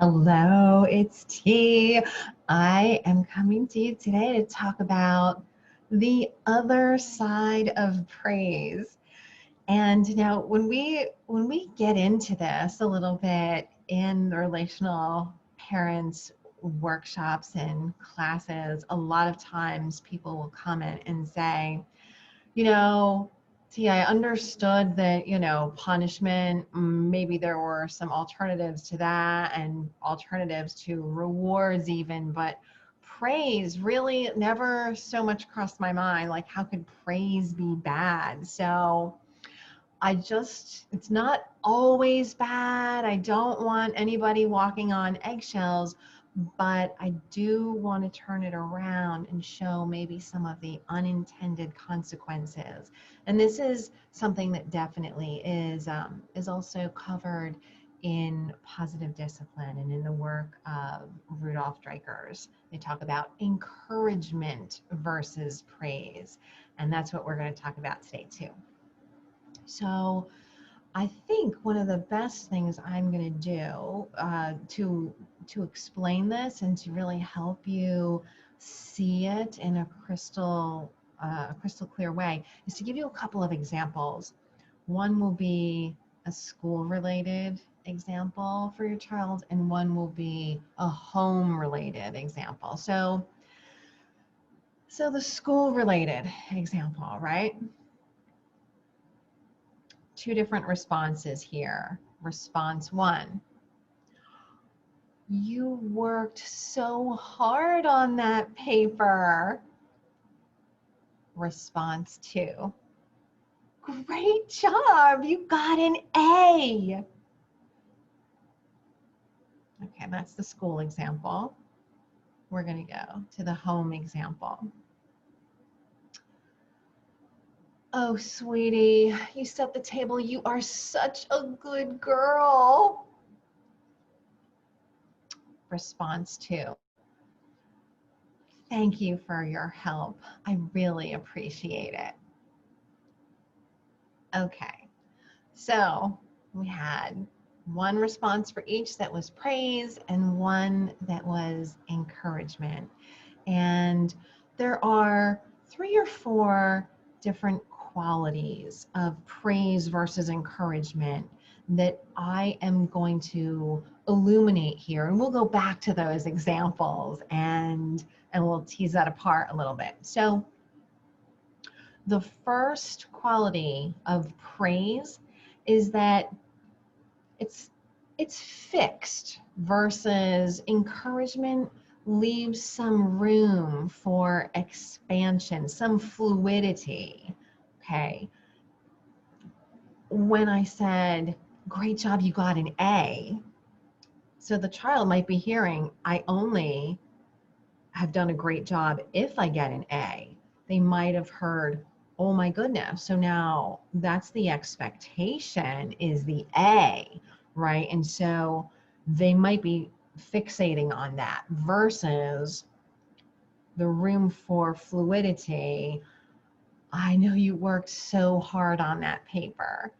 Hello, it's T. I am coming to you today to talk about the other side of praise. And now when we get into this a little bit in the relational parents workshops and classes, a lot of times people will comment and say, you know, see, I understood that, punishment, maybe there were some alternatives to that and alternatives to rewards even, but praise really never so much crossed my mind. Like, how could praise be bad? So it's not always bad. I don't want anybody walking on eggshells, but I do want to turn it around and show maybe some of the unintended consequences. And this is something that definitely is also covered in positive discipline and in the work of Rudolf Dreikurs. They talk about encouragement versus praise. And that's what we're going to talk about today too. So I think one of the best things I'm going to do to explain this and to really help you see it in a crystal clear way is to give you a couple of examples. One will be a school-related example for your child, and one will be a home-related example. So the school-related example, right? Two different responses here. Response one, you worked so hard on that paper. Response two, great job, you got an A. Okay, that's the school example. We're going to go to the home example. Oh, sweetie, you set the table. You are such a good girl. Response two, thank you for your help. I really appreciate it. Okay, so we had one response for each that was praise and one that was encouragement. And there are 3 or 4 different qualities of praise versus encouragement that I am going to illuminate here. And we'll go back to those examples and we'll tease that apart a little bit. So the first quality of praise is that it's fixed, versus encouragement leaves some room for expansion, some fluidity. Okay. When I said, great job, you got an A, so the child might be hearing, I only have done a great job if I get an A. They might have heard, oh my goodness, so now that's the expectation, is the A, right? And so they might be fixating on that versus the room for fluidity. I know you worked so hard on that paper.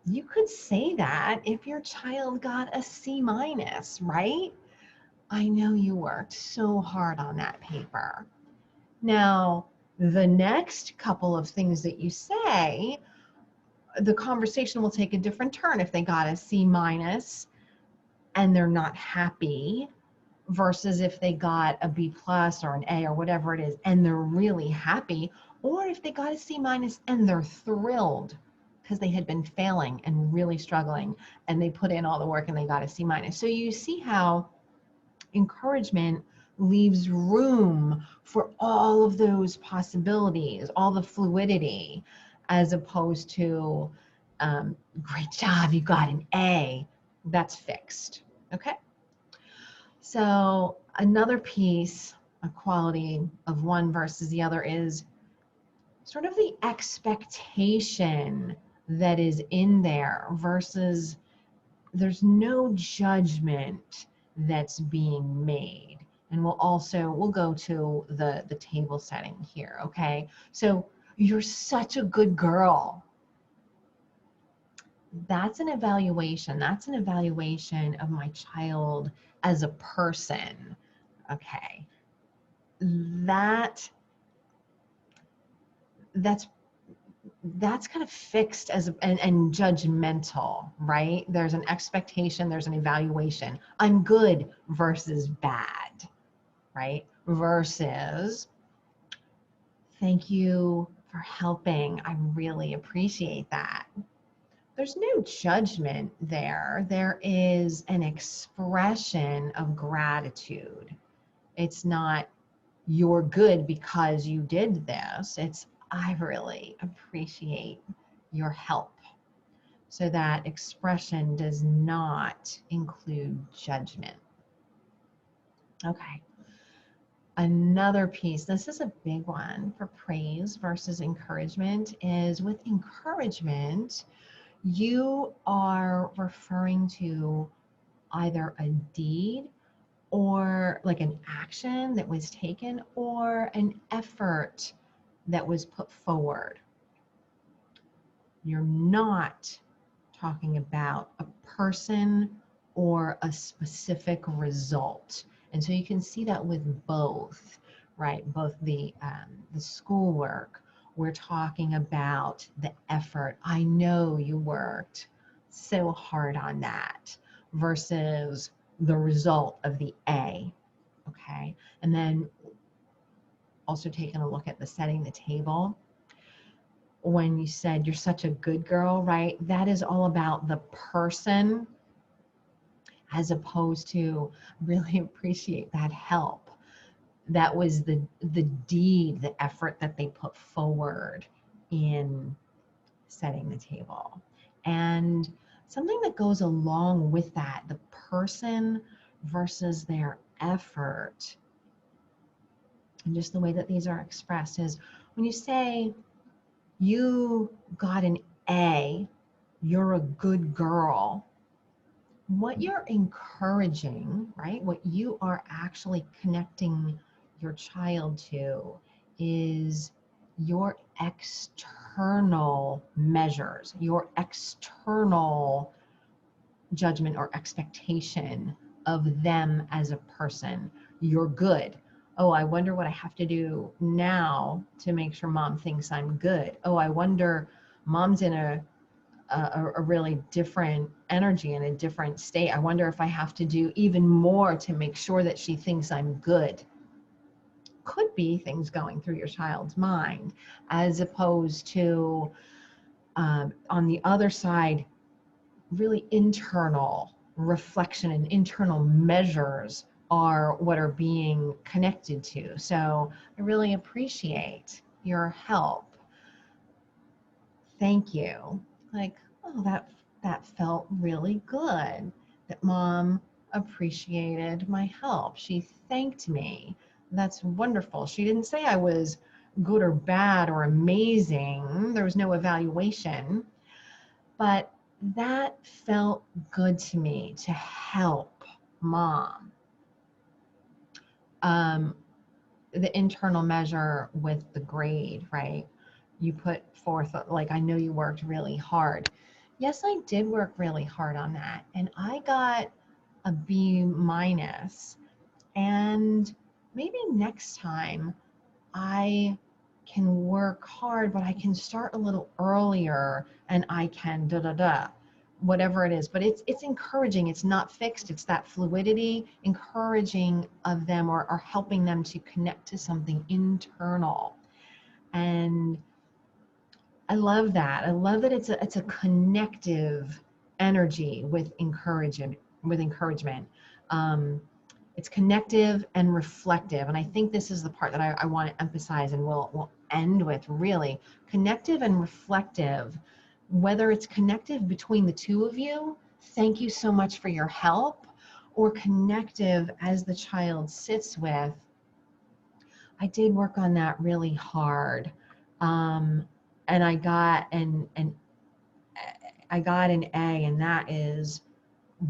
You could say that if your child got a C-, right? I know you worked so hard on that paper. Now, the next couple of things that you say, the conversation will take a different turn if they got a C- and they're not happy, versus if they got a B+ or an A or whatever it is and they're really happy, or if they got a C- and they're thrilled because they had been failing and really struggling and they put in all the work and they got a C-. So you see how encouragement leaves room for all of those possibilities, all the fluidity, as opposed to great job, you got an A. That's fixed. Okay. So another piece, a quality of one versus the other, is sort of the expectation that is in there versus there's no judgment that's being made. And we'll go to the table setting here, okay? So you're such a good girl. That's an evaluation. That's an evaluation of my child as a person. Okay. That that's that's kind of fixed as and judgmental, right? There's an expectation, there's an evaluation. I'm good versus bad, right? Versus thank you for helping. I really appreciate that. There's no judgment there. There is an expression of gratitude. It's not you're good because you did this. It's I really appreciate your help. So that expression does not include judgment. Okay. Another piece, this is a big one for praise versus encouragement, is with encouragement, you are referring to either a deed or like an action that was taken or an effort that was put forward. You're not talking about a person or a specific result. And so you can see that with both, right? Both the schoolwork, we're talking about the effort. I know you worked so hard on that versus the result of the A, okay? And then also taking a look at the setting the table. When you said you're such a good girl, right? That is all about the person as opposed to really appreciate that help. That was the deed, the effort that they put forward in setting the table. And something that goes along with that, the person versus their effort, and just the way that these are expressed is when you say you got an A, you're a good girl. What you're encouraging, right? What you are actually connecting your child to is your external measures, your external judgment or expectation of them as a person. You're good. Oh, I wonder what I have to do now to make sure mom thinks I'm good. Oh, I wonder, mom's in a really different energy and a different state. I wonder if I have to do even more to make sure that she thinks I'm good. Could be things going through your child's mind, as opposed to on the other side, really internal reflection and internal measures are what are being connected to. So I really appreciate your help. Thank you. Like, oh, that felt really good that mom appreciated my help. She thanked me. That's wonderful. She didn't say I was good or bad or amazing. There was no evaluation, but that felt good to me to help mom. Um, the internal measure with the grade, right? You put forth, like, I know you worked really hard. Yes, I did work really hard on that. And I got a B minus. And maybe next time I can work hard, but I can start a little earlier and I can da da da, whatever it is. But it's encouraging. It's not fixed. It's that fluidity, encouraging of them or helping them to connect to something internal. And I love that. I love that it's a connective energy with encouragement. It's connective and reflective. And I think this is the part that I want to emphasize and we'll end with, really. Connective and reflective, whether it's connective between the two of you, thank you so much for your help, or connective as the child sits with, I did work on that really hard. And I got an A, and that is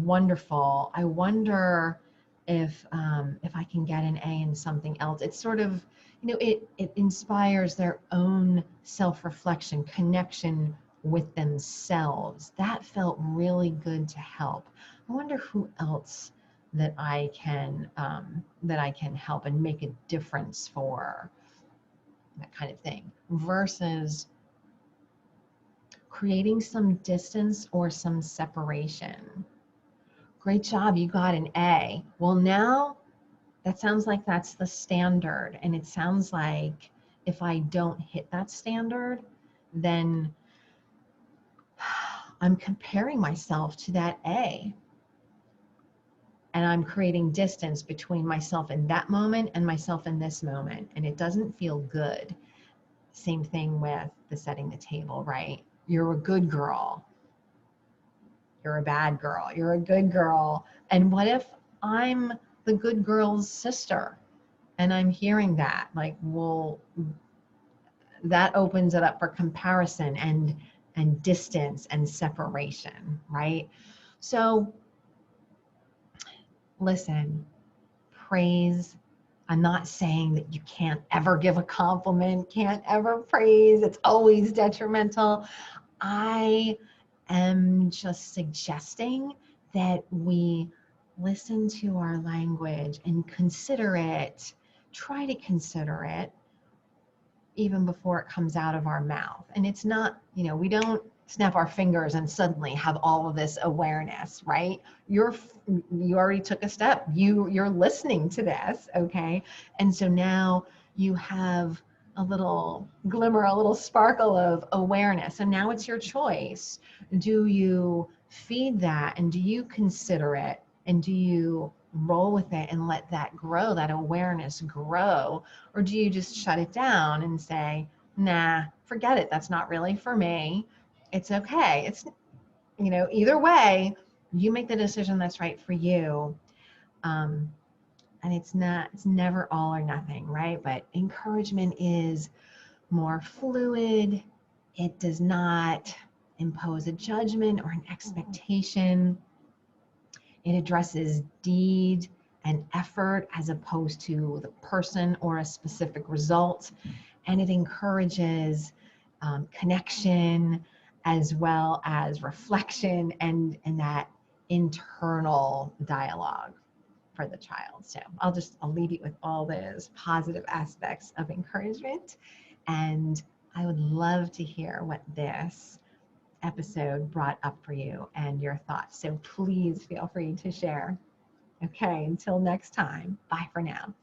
wonderful. I wonder if I can get an A in something else. It's sort of, it inspires their own self-reflection, connection with themselves. That felt really good to help. I wonder who else that I can help and make a difference for, that kind of thing, versus creating some distance or some separation. Great job, you got an A. Well, now that sounds like that's the standard, and it sounds like if I don't hit that standard, then I'm comparing myself to that A, and I'm creating distance between myself in that moment and myself in this moment, and it doesn't feel good. Same thing with the setting the table, right? You're a good girl. You're a bad girl. You're a good girl. And what if I'm the good girl's sister and I'm hearing that? Like, well, that opens it up for comparison and distance and separation, right? So listen, praise. I'm not saying that you can't ever give a compliment, can't ever praise. It's always detrimental. I am just suggesting that we listen to our language and consider it, try to consider it even before it comes out of our mouth. And it's not, we don't snap our fingers and suddenly have all of this awareness, right? You already took a step. You're listening to this, okay? And so now you have a little glimmer, a little sparkle of awareness. And now it's your choice. Do you feed that, and do you consider it, and do you roll with it and let that grow, that awareness grow? Or do you just shut it down and say, nah, forget it, that's not really for me? It's okay. It's, either way, you make the decision that's right for you. And it's never all or nothing, right? But encouragement is more fluid. It does not impose a judgment or an expectation. It addresses deed and effort as opposed to the person or a specific result. And it encourages connection as well as reflection and that internal dialogue for the child. So I'll leave you with all those positive aspects of encouragement. And I would love to hear what this episode brought up for you and your thoughts. So please feel free to share. Okay, until next time, bye for now.